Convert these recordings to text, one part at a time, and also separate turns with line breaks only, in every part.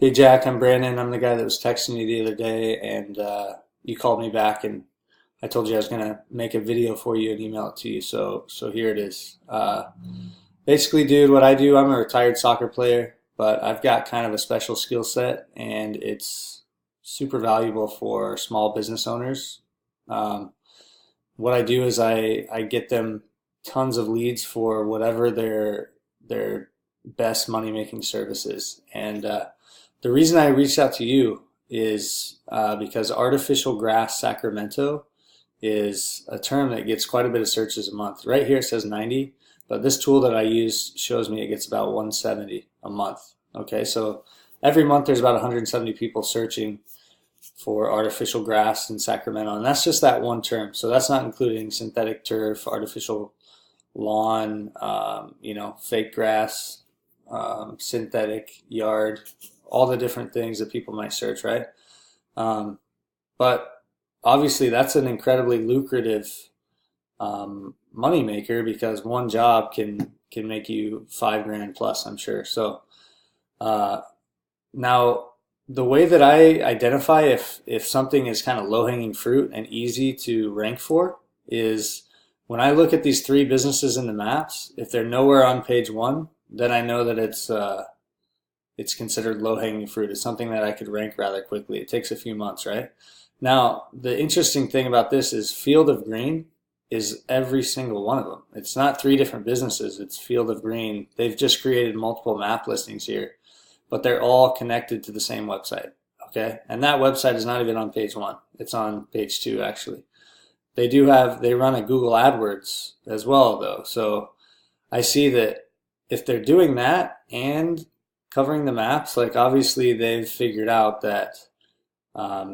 Hey Jack, I'm Brandon. I'm the guy that was texting you the other day, and you called me back, and I told you I was gonna make a video for you and email it to you. So here it is. Basically, dude, what I do, I'm a retired soccer player, but I've got kind of a special skill set, and it's super valuable for small business owners. Um, what I do is I get them tons of leads for whatever their best money making services. And the reason I reached out to you is because artificial grass Sacramento is a term that gets quite a bit of searches a month. Right here it says 90, but this tool that I use shows me it gets about 170 a month. Okay, so every month there's about 170 people searching for artificial grass in Sacramento, and that's just that one term. So that's not including synthetic turf, artificial lawn, fake grass, synthetic yard, all the different things that people might search, right? Um, but obviously, that's an incredibly lucrative money maker because one job can make you 5 grand plus, I'm sure. So uh, now, the way that I identify if something is kind of low-hanging fruit and easy to rank for is when I look at these three businesses in the maps, if they're nowhere on page one, then I know that it's considered low-hanging fruit. It's something that I could rank rather quickly. It takes a few months, right? Now, the interesting thing about this is Field of Green is every single one of them. It's not three different businesses. It's Field of Green. They've just created multiple map listings here, but they're all connected to the same website. Okay, and that website is not even on page one. It's on page two, actually. They run a Google AdWords as well, though. So I see that if they're doing that and covering the maps, like obviously they've figured out that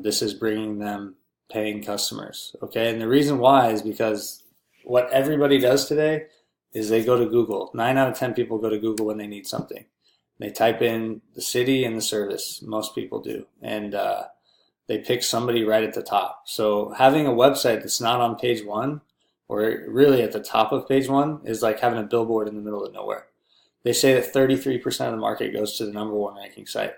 this is bringing them paying customers. Okay, and the reason why is because what everybody does today is they go to Google. 9 out of 10 people go to Google when they need something. They type in the city and the service. Most people do, and they pick somebody right at the top. So having a website that's not on page one, or really at the top of page one, is like having a billboard in the middle of nowhere. They say that 33% of the market goes to the number one ranking site.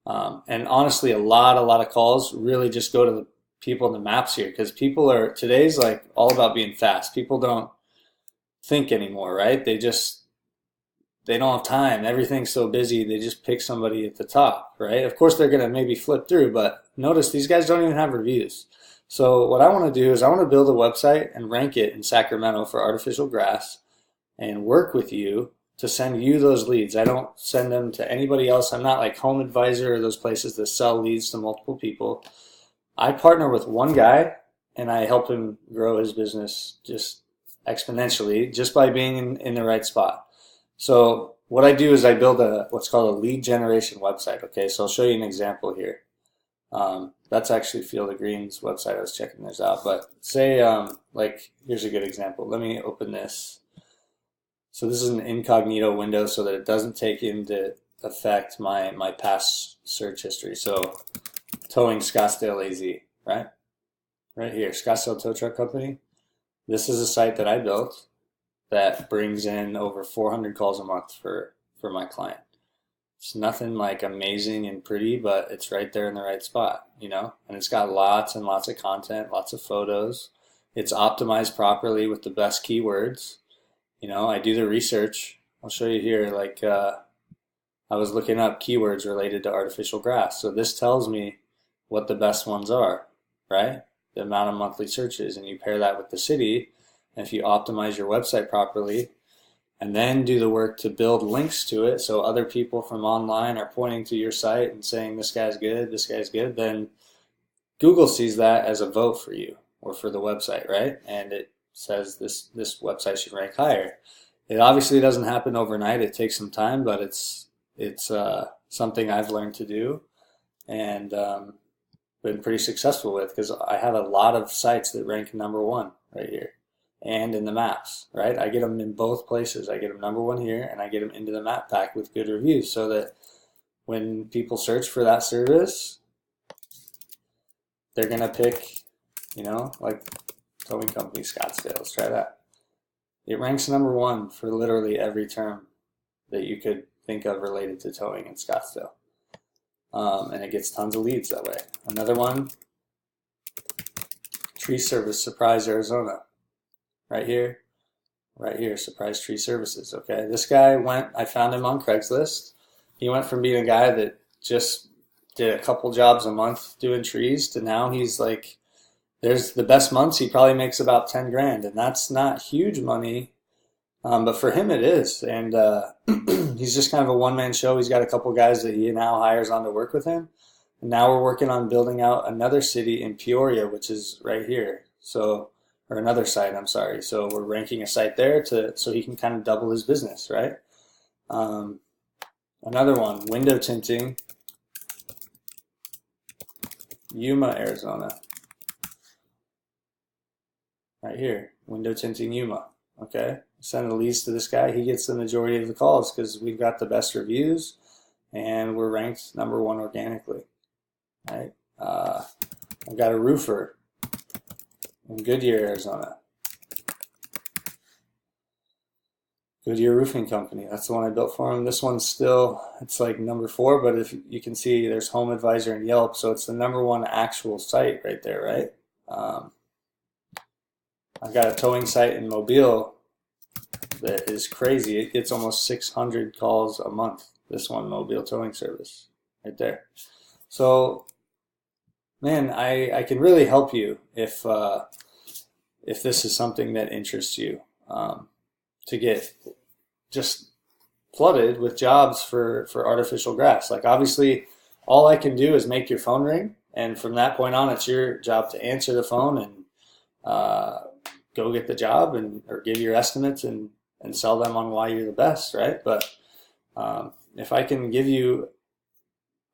And honestly, a lot of calls really just go to the people in the maps here because today's like all about being fast. People don't think anymore, right? They don't have time. Everything's so busy. They just pick somebody at the top, right? Of course, they're going to maybe flip through, but notice these guys don't even have reviews. So what I want to do is I want to build a website and rank it in Sacramento for artificial grass and work with you to send you those leads. I don't send them to anybody else. I'm not like Home Advisor or those places that sell leads to multiple people. I partner with one guy and I help him grow his business just exponentially just by being in the right spot. So what I do is I build what's called a lead generation website. Okay, so I'll show you an example here. That's actually Field of Green's website. I was checking this out, but say here's a good example. Let me open this. So this is an incognito window so that it doesn't take into effect my past search history. So towing Scottsdale AZ, right? Right here, Scottsdale Tow Truck Company. This is a site that I built that brings in over 400 calls a month for my client. It's nothing like amazing and pretty, but it's right there in the right spot, and it's got lots and lots of content, lots of photos. It's optimized properly with the best keywords. I do the research. I'll show you here, I was looking up keywords related to artificial grass. So this tells me what the best ones are, right? The amount of monthly searches, and you pair that with the city. And if you optimize your website properly and then do the work to build links to it so other people from online are pointing to your site and saying this guy's good, then Google sees that as a vote for you or for the website, right? And it says this website should rank higher. It obviously doesn't happen overnight. It takes some time, but it's something I've learned to do and been pretty successful with because I have a lot of sites that rank number one right here and in the maps, right? I get them in both places. I get them number one here and I get them into the map pack with good reviews so that when people search for that service, they're going to pick, like towing company Scottsdale. Let's try that. It ranks number one for literally every term that you could think of related to towing in Scottsdale. and it gets tons of leads that way. Another one, Tree Service, Surprise, Arizona. Right here, Surprise Tree Services. Okay, this guy I found him on Craigslist. He went from being a guy that just did a couple jobs a month doing trees to now he's like, there's the best months he probably makes about 10 grand, and that's not huge money, but for him it is. And he's just kind of a one-man show. He's got a couple guys that he now hires on to work with him. And now we're working on building out another city in Peoria, which is right here. So, or another site, I'm sorry. So we're ranking a site there so he can kind of double his business, right? Another one, window tinting, Yuma, Arizona. Right here, window tinting Yuma. Okay, send the leads to this guy. He gets the majority of the calls because we've got the best reviews and we're ranked #1 organically. Right? I've got a roofer in Goodyear, Arizona. Goodyear Roofing Company. That's the one I built for him. This one's still, it's like #4, but if you can see, there's Home Advisor and Yelp, so it's the #1 actual site right there, right? I've got a towing site in Mobile that is crazy. It gets almost 600 calls a month. This one, Mobile Towing Service, right there. So, man, I can really help you if this is something that interests you, to get just flooded with jobs for artificial grass. Like, obviously, all I can do is make your phone ring, and from that point on, it's your job to answer the phone and go get the job or give your estimates and sell them on why you're the best, right? But if I can give you,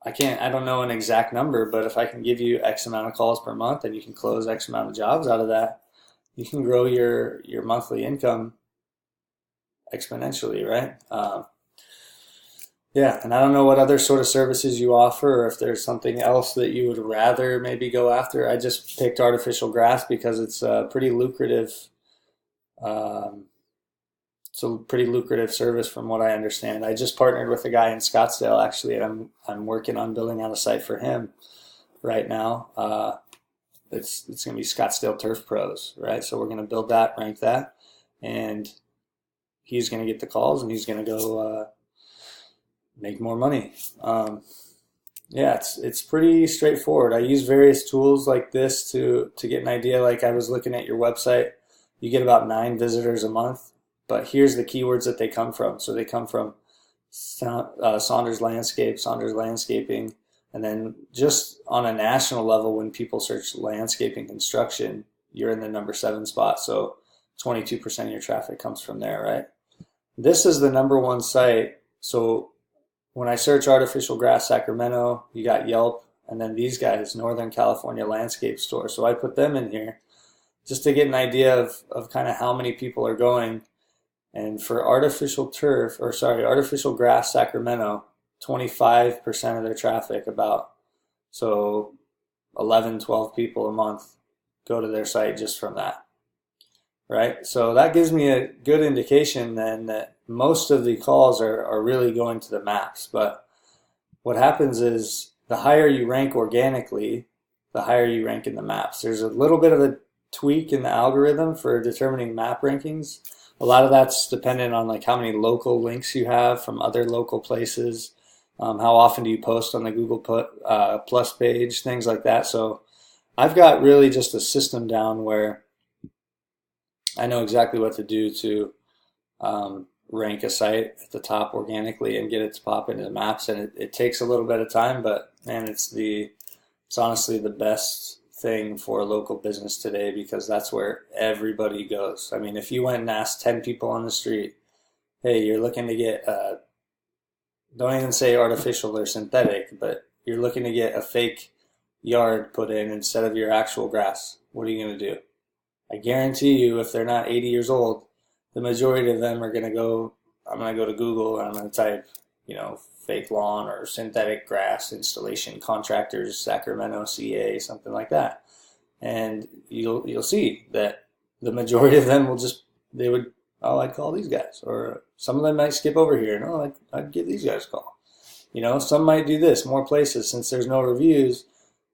I don't know an exact number, but if I can give you X amount of calls per month and you can close X amount of jobs out of that, you can grow your monthly income exponentially, right? Yeah, and I don't know what other sort of services you offer, or if there's something else that you would rather maybe go after. I just picked artificial grass because it's a pretty lucrative, service from what I understand. I just partnered with a guy in Scottsdale actually, and I'm working on building out a site for him right now. It's going to be Scottsdale Turf Pros, right? So we're going to build that, rank that, and he's going to get the calls, and he's going to go make more money. Yeah, it's pretty straightforward. I use various tools like this to get an idea. Like, I was looking at your website. You get about 9 visitors a month, but here's the keywords that they come from. So they come from Saunders Landscaping, and then just on a national level, when people search landscaping construction, you're in the #7 spot. So 22% of your traffic comes from there, right? This is the #1 site. So when I search artificial grass Sacramento, you got Yelp, and then these guys, Northern California Landscape Store. So I put them in here just to get an idea of kind of how many people are going. And for artificial grass Sacramento, 25% of their traffic, so 11, 12 people a month go to their site just from that, right? So that gives me a good indication then that most of the calls are really going to the maps. But what happens is the higher you rank organically, the higher you rank in the maps. There's a little bit of a tweak in the algorithm for determining map rankings. A lot of that's dependent on like how many local links you have from other local places, how often do you post on the Google Plus page, things like that. So I've got really just a system down where I know exactly what to do to rank a site at the top organically and get it to pop into the maps. And it takes a little bit of time, but man, it's honestly the best thing for a local business today, because that's where everybody goes. I mean, if you went and asked 10 people on the street, hey, you're looking to get, don't even say artificial or synthetic, but you're looking to get a fake yard put in instead of your actual grass, what are you going to do? I guarantee you, if they're not 80 years old, the majority of them are going to go, I'm going to go to Google and I'm going to type, fake lawn or synthetic grass installation contractors, Sacramento, CA, something like that. And you'll see that the majority of them I'd call these guys. Or some of them might skip over here and, I'd give these guys a call. some might do this, more places since there's no reviews.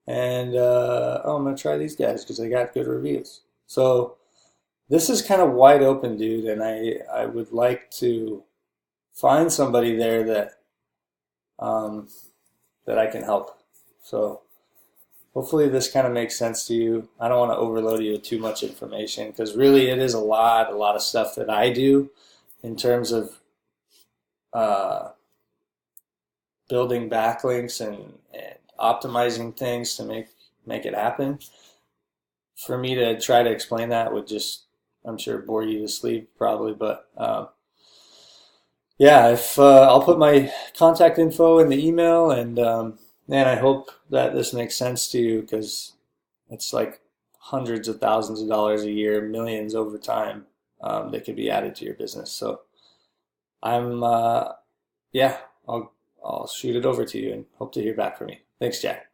And I'm gonna try these guys because they got good reviews. So this is kind of wide open, dude, and I would like to find somebody there um, that I can help. So hopefully this kind of makes sense to you. I don't want to overload you with too much information because really it is a lot of stuff that I do in terms of uh, building backlinks and optimizing things to make it happen. For me to try to explain that would just, I'm sure, bore you to sleep probably. But yeah, if I'll put my contact info in the email, and man, I hope that this makes sense to you because it's like hundreds of thousands of dollars a year, millions over time that could be added to your business. So I'm yeah, I'll shoot it over to you and hope to hear back from you. Thanks, Jack.